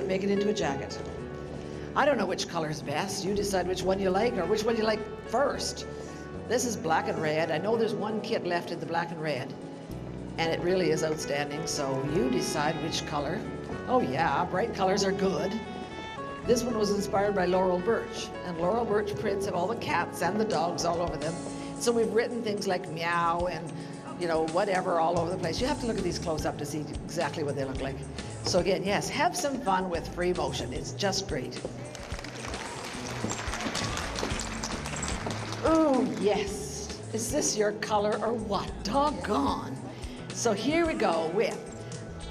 make it into a jacket. I don't know which color is best. You decide which one you like or which one you like first. This is black and red. I know there's one kit left in the black and red, and it really is outstanding, so you decide which color. Oh yeah, bright colors are good. This one was inspired by Laurel Birch, and Laurel Birch prints have all the cats and the dogs all over them. So we've written things like meow and, you know, whatever all over the place. You have to look at these close up to see exactly what they look like. So again, yes, have some fun with free motion. It's just great. Oh, yes. Is this your color or what? Doggone. So here we go with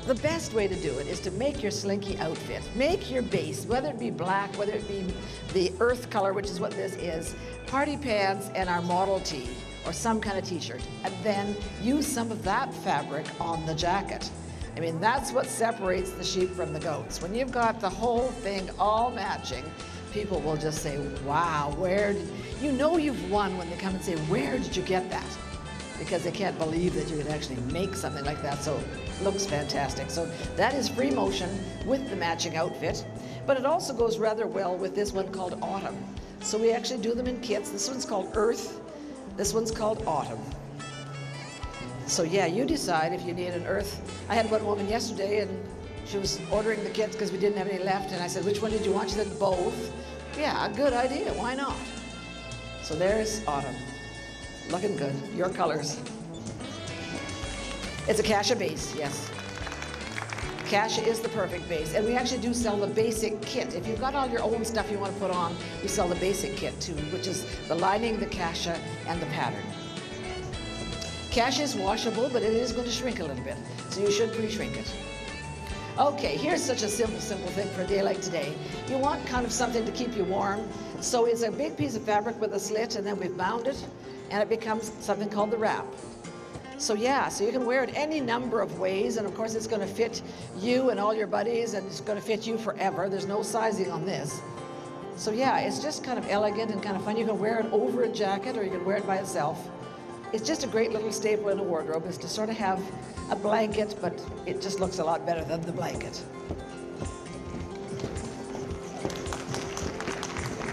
the best way to do it is to make your Slinky outfit. Make your base, whether it be black, whether it be the earth color, which is what this is, party pants and our model tee or some kind of t-shirt, and then use some of that fabric on the jacket. I mean, that's what separates the sheep from the goats. When you've got the whole thing all matching, people will just say, wow, you know you've won when they come and say, where did you get that? Because they can't believe that you could actually make something like that, so it looks fantastic. So that is free motion with the matching outfit, but it also goes rather well with this one called Autumn. So we actually do them in kits. This one's called Earth, this one's called Autumn. So yeah, you decide if you need an earth. I had one woman yesterday and she was ordering the kits because we didn't have any left, and I said, which one did you want? She said, both. Yeah, good idea, why not? So there's Autumn. Looking good, your colors. It's a HeShe base, yes. HeShe is the perfect base, and we actually do sell the basic kit. If you've got all your own stuff you want to put on, we sell the basic kit too, which is the lining, the HeShe, and the pattern. HeShe is washable, but it is going to shrink a little bit, so you should pre-shrink it. Okay, here's such a simple thing for a day like today. You want kind of something to keep you warm, so it's a big piece of fabric with a slit, and then we've bound it, and it becomes something called the wrap. So yeah, so you can wear it any number of ways, and of course it's going to fit you and all your buddies, and it's going to fit you forever. There's no sizing on this. So yeah, it's just kind of elegant and kind of fun. You can wear it over a jacket, or you can wear it by itself. It's just a great little staple in a wardrobe, is to sort of have a blanket, but it just looks a lot better than the blanket.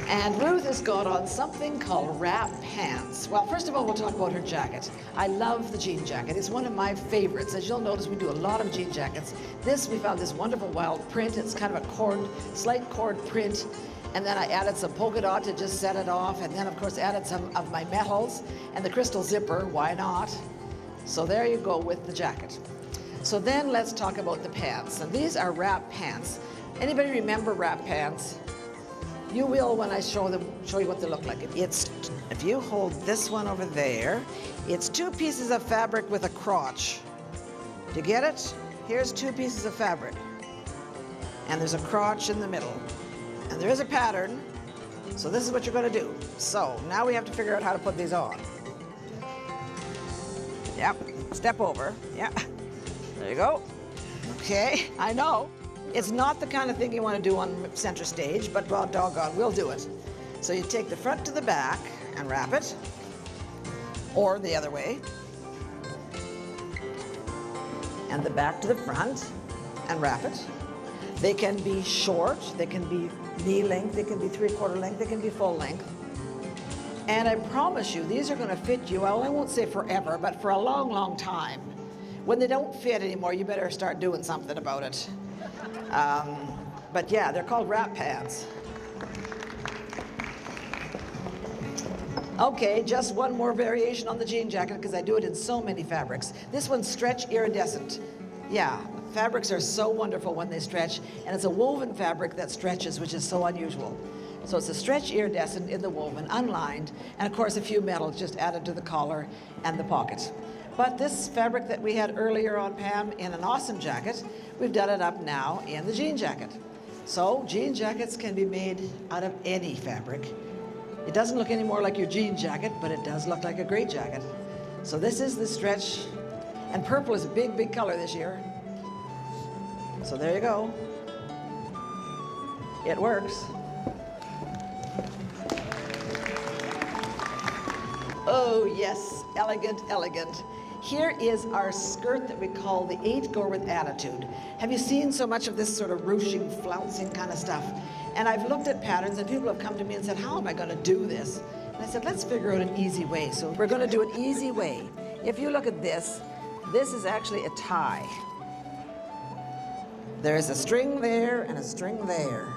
And Ruth has got on something called Wrap Pants. Well, first of all, we'll talk about her jacket. I love the jean jacket. It's one of my favorites. As you'll notice, we do a lot of jean jackets. We found this wonderful wild print. It's kind of a slight cord print. And then I added some polka dot to just set it off. And then, of course, added some of my metals and the crystal zipper. Why not? So there you go with the jacket. So then let's talk about the pants. And these are Wrap Pants. Anybody remember Wrap Pants? You will when I show you what they look like. If you hold this one over there, it's two pieces of fabric with a crotch. Do you get it? Here's two pieces of fabric. And there's a crotch in the middle. And there is a pattern, so this is what you're going to do. So now we have to figure out how to put these on. Yep, step over. Yeah, there you go. Okay, I know. It's not the kind of thing you want to do on center stage, but well, doggone, we'll do it. So you take the front to the back and wrap it, or the other way. And the back to the front and wrap it. They can be short, they can be knee length, they can be 3/4 length, they can be full length. And I promise you, these are going to fit you, well, I won't say forever, but for a long, long time. When they don't fit anymore, you better start doing something about it. But yeah, they're called Wrap Pants. Okay, just one more variation on the jean jacket, because I do it in so many fabrics. This one's stretch iridescent. Yeah, fabrics are so wonderful when they stretch, and it's a woven fabric that stretches, which is so unusual. So it's a stretch iridescent in the woven, unlined, and of course a few metals just added to the collar and the pockets. But this fabric that we had earlier on Pam in an awesome jacket, we've done it up now in the jean jacket. So jean jackets can be made out of any fabric. It doesn't look any more like your jean jacket, but it does look like a great jacket. So this is the stretch, and purple is a big, big color this year. So there you go. It works. Oh yes, elegant, elegant. Here is our skirt that we call the 8 Gore with Attitude. Have you seen so much of this sort of ruching, flouncing kind of stuff? And I've looked at patterns and people have come to me and said, how am I going to do this? And I said, let's figure out an easy way. So we're going to do an easy way. If you look at this, this is actually a tie. There's a string there and a string there.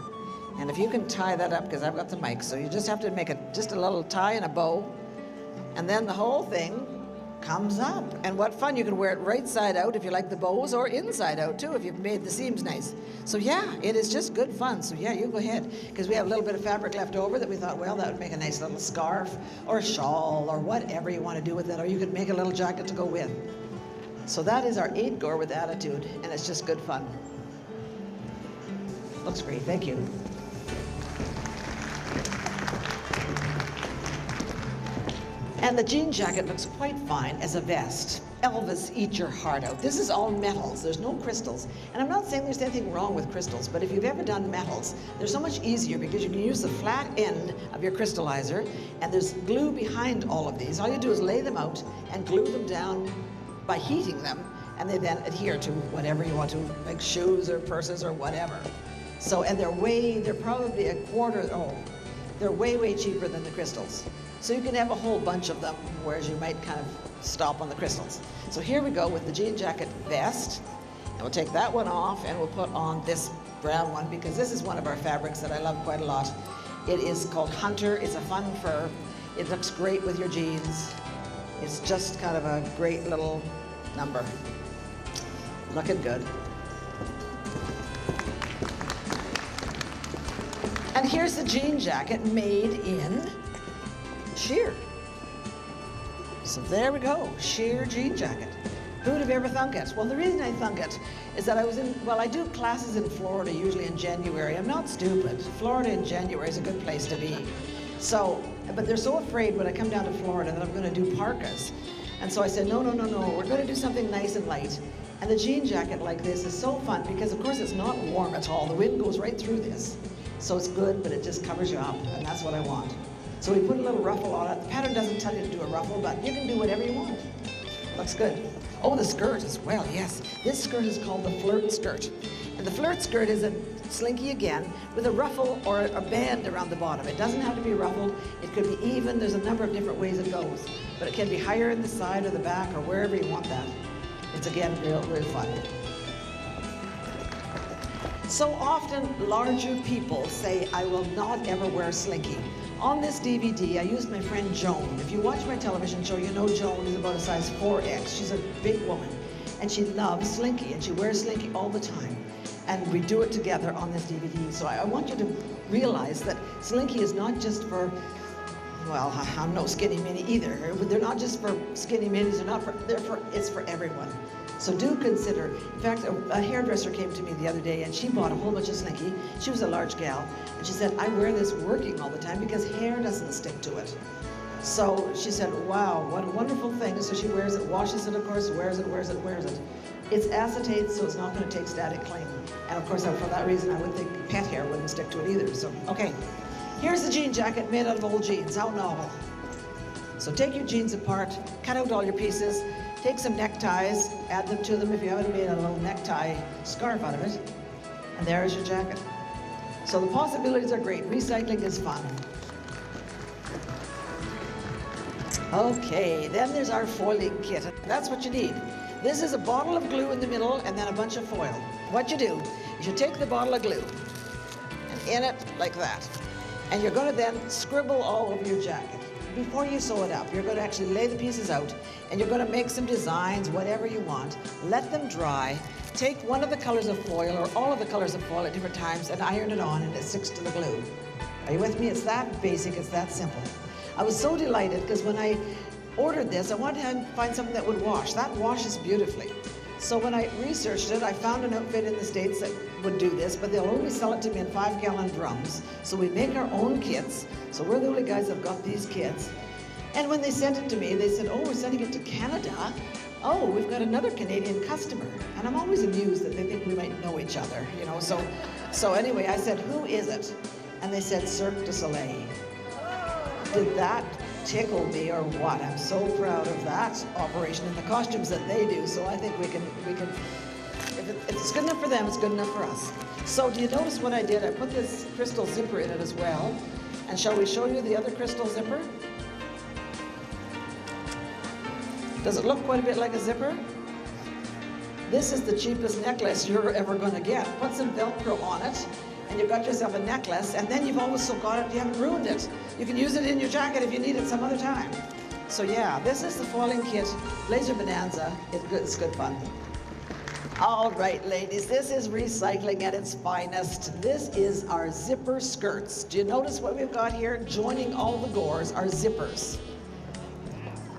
And if you can tie that up, because I've got the mic, so you just have to make just a little tie and a bow, and then the whole thing comes up. And what fun, you can wear it right side out if you like the bows, or inside out too if you've made the seams nice. So yeah, it is just good fun. So yeah, you go ahead, because we have a little bit of fabric left over that we thought, well, that would make a nice little scarf or a shawl or whatever you want to do with it, or you could make a little jacket to go with. So that is our 8 Gore with Attitude, and it's just good fun. Looks great, thank you. And the jean jacket looks quite fine as a vest. Elvis, eat your heart out. This is all metals, there's no crystals. And I'm not saying there's anything wrong with crystals, but if you've ever done metals, they're so much easier because you can use the flat end of your crystallizer, and there's glue behind all of these. All you do is lay them out and glue them down by heating them, and they then adhere to whatever you want to, like shoes or purses or whatever. So, and they're probably a quarter, they're way, way cheaper than the crystals. So you can have a whole bunch of them, whereas you might kind of stop on the crystals. So here we go with the jean jacket vest. And we'll take that one off and we'll put on this brown one, because this is one of our fabrics that I love quite a lot. It is called Hunter. It's a fun fur. It looks great with your jeans. It's just kind of a great little number. Looking good. And here's the jean jacket made in sheer. So there we go, sheer jean jacket. Who'd have ever thunk it? Well, the reason I thunk it is that I do classes in Florida, usually in January. I'm not stupid. Florida in January is a good place to be. So, but they're so afraid when I come down to Florida that I'm going to do parkas. And so I said, no, we're going to do something nice and light. And the jean jacket like this is so fun because, of course, it's not warm at all. The wind goes right through this. So it's good, but it just covers you up, and that's what I want. So we put a little ruffle on it. The pattern doesn't tell you to do a ruffle, but you can do whatever you want. Looks good. Oh, the skirt as well, yes. This skirt is called the Flirt Skirt. And the Flirt Skirt is a slinky again with a ruffle or a band around the bottom. It doesn't have to be ruffled. It could be even. There's a number of different ways it goes. But it can be higher in the side or the back or wherever you want that. It's, again, real fun. So often, larger people say, I will not ever wear a slinky. On this DVD, I used my friend Joan. If you watch my television show, you know Joan is about a size 4X. She's a big woman, and she loves slinky, and she wears slinky all the time. And we do it together on this DVD. So I want you to realize that slinky is not just for, well, I'm no skinny mini either. They're not just for skinny minis. It's for everyone. So do consider. In fact, a hairdresser came to me the other day and she bought a whole bunch of slinky. She was a large gal. And she said, I wear this working all the time because hair doesn't stick to it. So she said, wow, what a wonderful thing. So she wears it, washes it, of course, wears it. It's acetate, so it's not going to take static cling. And of course, for that reason, I would think pet hair wouldn't stick to it either. So, okay. Here's the jean jacket made out of old jeans. How novel. So take your jeans apart, cut out all your pieces, take some neckties, add them to them if you haven't made a little necktie scarf out of it, and there's your jacket. So the possibilities are great. Recycling is fun. Okay, then there's our foiling kit. That's what you need. This is a bottle of glue in the middle and then a bunch of foil. What you do is you take the bottle of glue and in it like that, and you're going to then scribble all over your jacket. Before you sew it up, you're going to actually lay the pieces out and you're going to make some designs, whatever you want. Let them dry. Take one of the colors of foil or all of the colors of foil at different times and iron it on and it sticks to the glue. Are you with me? It's that basic, it's that simple. I was so delighted because when I ordered this, I wanted to find something that would wash. That washes beautifully. So when I researched it, I found an outfit in the States that would do this, but they'll only sell it to me in 5-gallon drums. So we make our own kits. So we're the only guys that have got these kits. And when they sent it to me, they said, oh, we're sending it to Canada. Oh, we've got another Canadian customer. And I'm always amused that they think we might know each other, you know. So anyway, I said, who is it? And they said, Cirque du Soleil. Did that tickle me or what? I'm so proud of that operation and the costumes that they do. So I think we can. If it's good enough for them, it's good enough for us. So do you notice what I did? I put this crystal zipper in it as well. And shall we show you the other crystal zipper? Does it look quite a bit like a zipper? This is the cheapest necklace you're ever going to get. Put some Velcro on it, and you've got yourself a necklace, and then you've also got it, you haven't ruined it. You can use it in your jacket if you need it some other time. So yeah, this is the foiling kit, Blazer Bonanza. It's good fun. All right, ladies, this is recycling at its finest. This is our zipper skirts. Do you notice what we've got here? Joining all the Gores are zippers.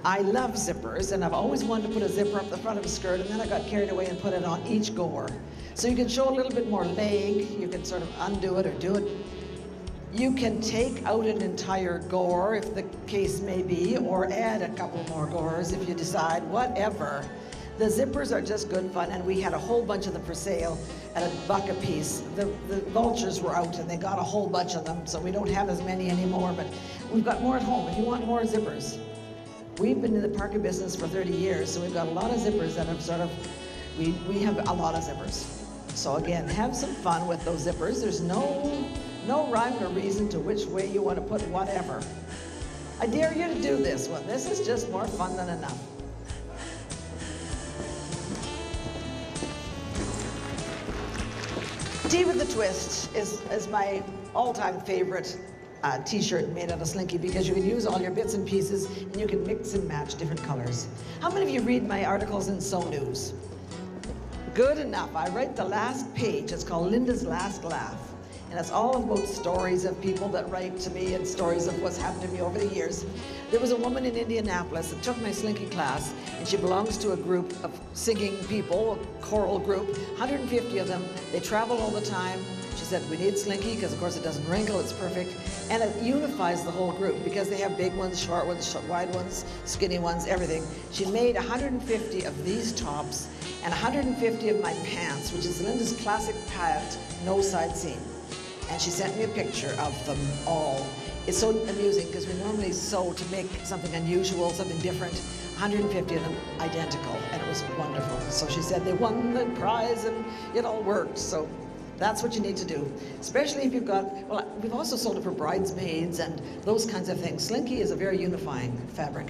I love zippers, and I've always wanted to put a zipper up the front of a skirt, and then I got carried away and put it on each Gore. So you can show a little bit more leg, you can sort of undo it or do it. You can take out an entire Gore, if the case may be, or add a couple more Gores if you decide, whatever. The zippers are just good fun, and we had a whole bunch of them for sale at $1 a piece. The vultures were out, and they got a whole bunch of them, so we don't have as many anymore, but we've got more at home if you want more zippers. We've been in the Parka business for 30 years, so we've got a lot of zippers that have sort of, we have a lot of zippers. So again, have some fun with those zippers. There's no rhyme or reason to which way you want to put whatever. I dare you to do this one. This is just more fun than enough. Tea with a Twist is my all-time favorite t-shirt made out of Slinky, because you can use all your bits and pieces and you can mix and match different colors. How many of you read my articles in So News? Good enough. I write the last page. It's called Linda's Last Laugh. And it's all about stories of people that write to me and stories of what's happened to me over the years. There was a woman in Indianapolis that took my Slinky class, and she belongs to a group of singing people, a choral group, 150 of them. They travel all the time. She said, we need Slinky because, of course, it doesn't wrinkle, it's perfect. And it unifies the whole group because they have big ones, short ones, wide ones, skinny ones, everything. She made 150 of these tops and 150 of my pants, which is Linda's classic pant, no side seam. And she sent me a picture of them all. It's so amusing because we normally sew to make something unusual, something different. 150 of them identical, and it was wonderful. So she said they won the prize and it all worked. So that's what you need to do, especially if you've got, well, we've also sold it for bridesmaids and those kinds of things. Slinky is a very unifying fabric.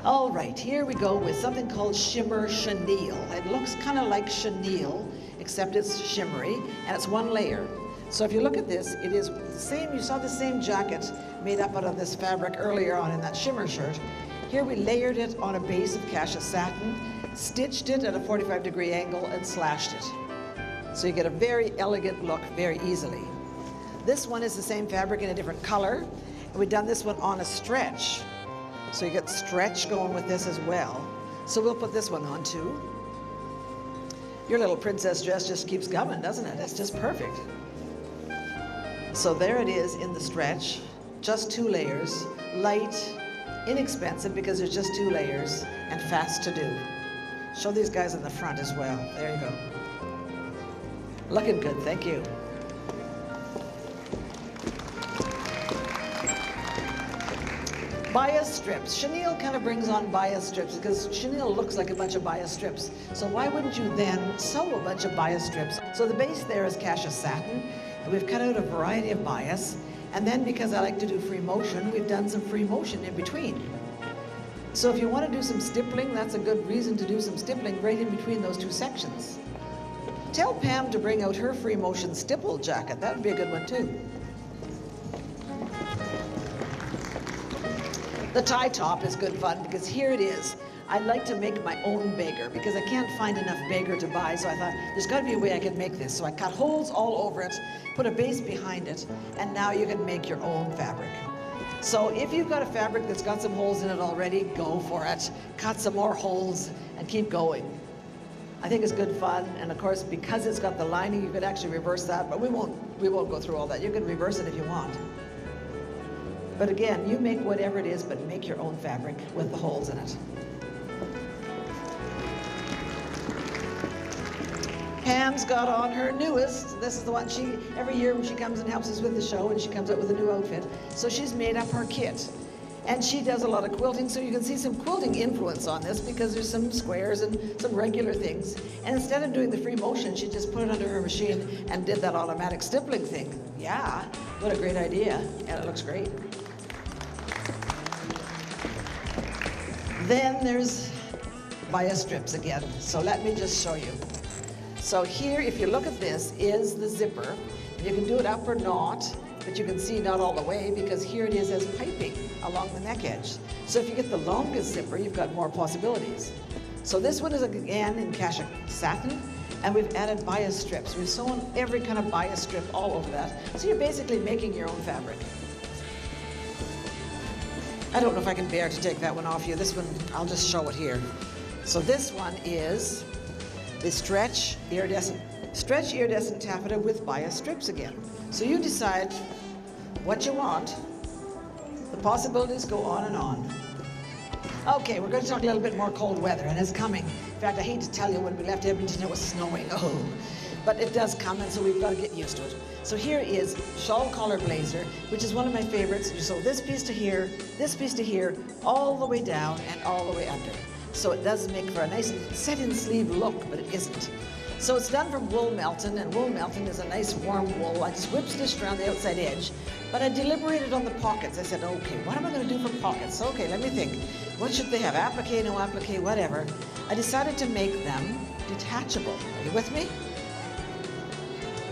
All right, here we go with something called Shimmer Chenille. It looks kind of like chenille, except it's shimmery, and it's one layer. So if you look at this, it is the same, you saw the same jacket made up out of this fabric earlier on in that shimmer shirt. Here we layered it on a base of cassia satin, stitched it at a 45-degree angle, and slashed it. So you get a very elegant look very easily. This one is the same fabric in a different color, and we've done this one on a stretch. So you get stretch going with this as well. So we'll put this one on too. Your little princess dress just keeps coming, doesn't it? It's just perfect. So there it is in the stretch, just 2 layers, light, inexpensive because there's just 2 layers, and fast to do. Show these guys in the front as well. There you go. Looking good, thank you. Bias strips. Chenille kind of brings on bias strips because chenille looks like a bunch of bias strips. So why wouldn't you then sew a bunch of bias strips? So the base there is cassia satin, and we've cut out a variety of bias. And then because I like to do free motion, we've done some free motion in between. So if you want to do some stippling, that's a good reason to do some stippling right in between those 2 sections. Tell Pam to bring out her free motion stipple jacket. That would be a good one too. The tie top is good fun because here it is. I like to make my own beggar because I can't find enough beggar to buy, so I thought there's got to be a way I can make this. So I cut holes all over it, put a base behind it, and now you can make your own fabric. So if you've got a fabric that's got some holes in it already, go for it. Cut some more holes and keep going. I think it's good fun, and of course, because it's got the lining, you could actually reverse that, but we won't go through all that. You can reverse it if you want. But again, you make whatever it is, but make your own fabric with the holes in it. Pam's got on her newest. This is the one every year when she comes and helps us with the show, and she comes up with a new outfit. So she's made up her kit. And she does a lot of quilting, so you can see some quilting influence on this because there's some squares and some regular things. And instead of doing the free motion, she just put it under her machine and did that automatic stippling thing. Yeah, what a great idea, and it looks great. Then there's bias strips again, so let me just show you. So here, if you look at this, is the zipper. You can do it up or not, but you can see not all the way because here it is as piping along the neck edge. So if you get the longest zipper, you've got more possibilities. So this one is again in Cassia satin, and we've added bias strips. We've sewn every kind of bias strip all over that. So you're basically making your own fabric. I don't know if I can bear to take that one off you. This one, I'll just show it here. So this one is the stretch iridescent taffeta with bias strips again. So you decide what you want. The possibilities go on and on. Okay, we're going to talk a little bit more cold weather, and it's coming. In fact, I hate to tell you, when we left Edmonton, it was snowing. Oh, but it does come, and so we've got to get used to it. So here is shawl collar blazer, which is one of my favorites. You sew this piece to here, all the way down and all the way under. So it does make for a nice set-in sleeve look, but it isn't. So it's done from wool melton, and wool melton is a nice warm wool. I just whip stitched around the outside edge, but I deliberated on the pockets. I said, okay, what am I going to do for pockets? Okay, let me think. What should they have? Applique, no applique, whatever. I decided to make them detachable. Are you with me?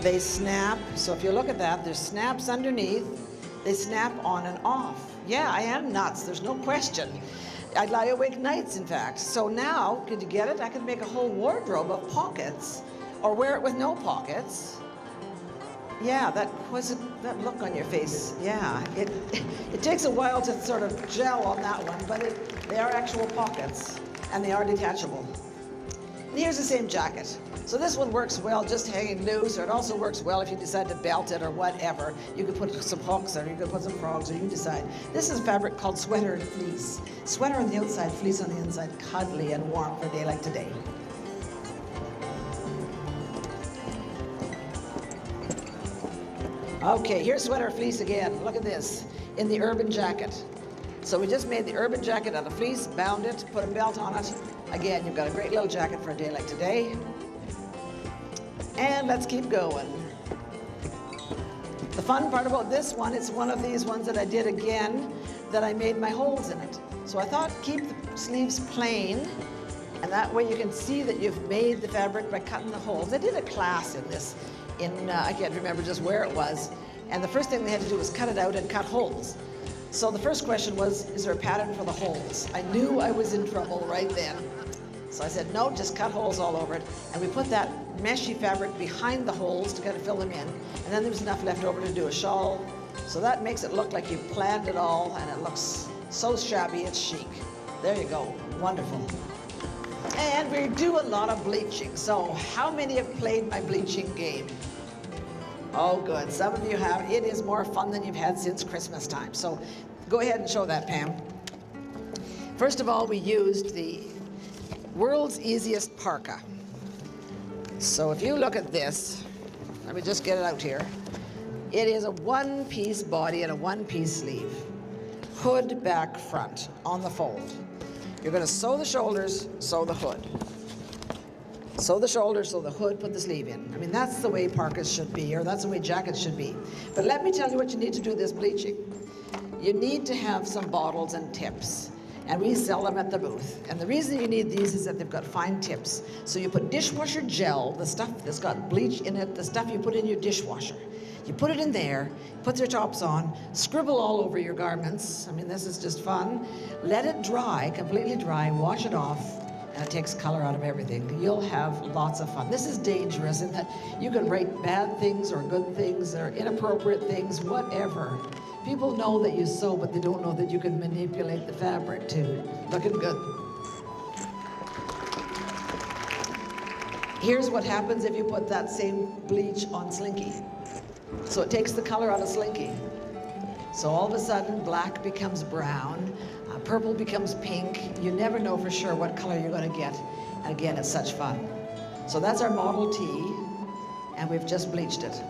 They snap. So if you look at that, there's snaps underneath. They snap on and off. Yeah, I am nuts. There's no question. I'd lie awake nights, in fact. So now, could you get it? I could make a whole wardrobe of pockets, or wear it with no pockets. Yeah, that look on your face. Yeah, it takes a while to sort of gel on that one, but they are actual pockets, and they are detachable. And here's the same jacket. So this one works well just hanging loose, or it also works well if you decide to belt it or whatever. You could put some hooks, or you could put some frogs, or you decide. This is fabric called sweater fleece. Sweater on the outside, fleece on the inside, cuddly and warm for a day like today. Okay, here's sweater fleece again. Look at this, in the urban jacket. So we just made the urban jacket out of fleece, bound it, put a belt on it. Again, you've got a great little jacket for a day like today. And let's keep going. The fun part about this one, it's one of these ones that I did again, that I made my holes in it. So I thought, keep the sleeves plain, and that way you can see that you've made the fabric by cutting the holes. I did a class in this, I can't remember just where it was, and the first thing they had to do was cut it out and cut holes. So the first question was, is there a pattern for the holes? I knew I was in trouble right then. So I said, no, just cut holes all over it. And we put that meshy fabric behind the holes to kind of fill them in. And then there was enough left over to do a shawl. So that makes it look like you planned it all, and it looks so shabby, it's chic. There you go, wonderful. And we do a lot of bleaching. So how many have played my bleaching game? Oh, good, some of you have. It is more fun than you've had since Christmas time. So go ahead and show that, Pam. First of all, we used the world's easiest parka. So if you look at this, let me just get it out here. It is a one-piece body and a one-piece sleeve. Hood, back, front, on the fold. You're going to sew the shoulders, sew the hood. Sew the shoulders, sew the hood, put the sleeve in. I mean, that's the way parkas should be, or that's the way jackets should be. But let me tell you what you need to do this bleaching. You need to have some bottles and tips. And we sell them at the booth. And the reason you need these is that they've got fine tips. So you put dishwasher gel, the stuff that's got bleach in it, the stuff you put in your dishwasher. You put it in there, put your tops on, scribble all over your garments. I mean, this is just fun. Let it dry, completely dry, wash it off, and it takes color out of everything. You'll have lots of fun. This is dangerous in that you can write bad things or good things or inappropriate things, whatever. People know that you sew, but they don't know that you can manipulate the fabric too. Looking good. Here's what happens if you put that same bleach on Slinky. So it takes the color out of Slinky. So all of a sudden, black becomes brown, purple becomes pink. You never know for sure what color you're going to get. And again, it's such fun. So that's our Model T, and we've just bleached it.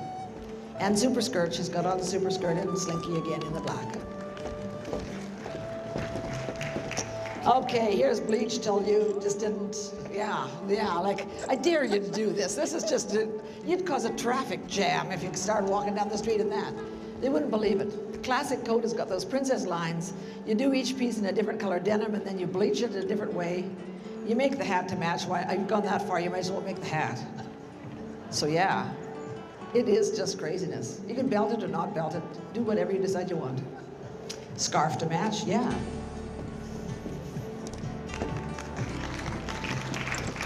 And super skirt, she's got on the super skirt and Slinky again in the black. Okay, here's bleach till you just didn't, yeah, like, I dare you to do this. This is just, you'd cause a traffic jam if you started walking down the street in that. They wouldn't believe it. The classic coat has got those princess lines. You do each piece in a different color denim and then you bleach it a different way. You make the hat to match. Why, I've gone that far, you might as well make the hat. So yeah, it is just craziness. You can belt it or not belt it. Do whatever you decide you want. Scarf to match, yeah.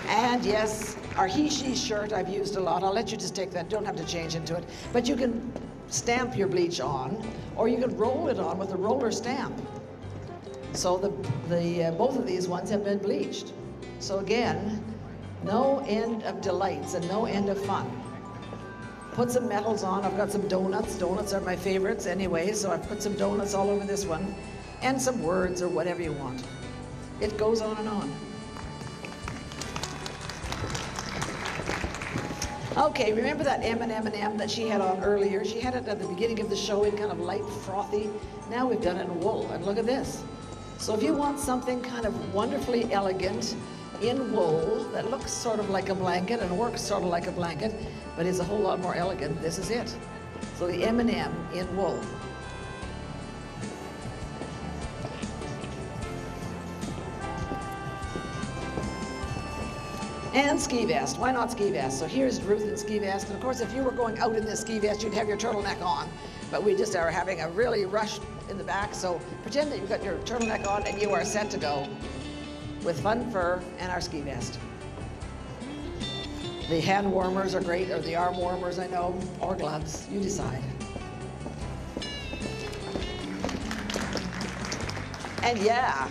And yes, our HeShe shirt I've used a lot. I'll let you just take that, don't have to change into it. But you can stamp your bleach on, or you can roll it on with a roller stamp. So both of these ones have been bleached. So again, no end of delights and no end of fun. Put some metals on. I've got some donuts. Donuts are my favorites anyway, so I've put some donuts all over this one, and some words or whatever you want. It goes on and on. Okay, remember that M&M that she had on earlier? She had it at the beginning of the show in kind of light frothy. Now we've done it in wool, and look at this. So if you want something kind of wonderfully elegant in wool that looks sort of like a blanket and works sort of like a blanket, but is a whole lot more elegant, this is it. So the M&M in wool. And ski vest. Why not ski vest? So here's Ruth in ski vest. And of course, if you were going out in this ski vest, you'd have your turtleneck on. But we just are having a really rush in the back. So pretend that you've got your turtleneck on and you are set to go with fun fur and our ski vest. The hand warmers are great, or the arm warmers, I know, or gloves. You decide. And yeah,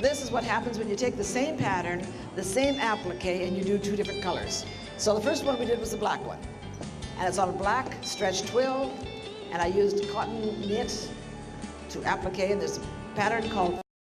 this is what happens when you take the same pattern, the same applique, and you do two different colors. So the first one we did was the black one. And it's on a black stretch twill, and I used cotton knit to applique, and there's a pattern called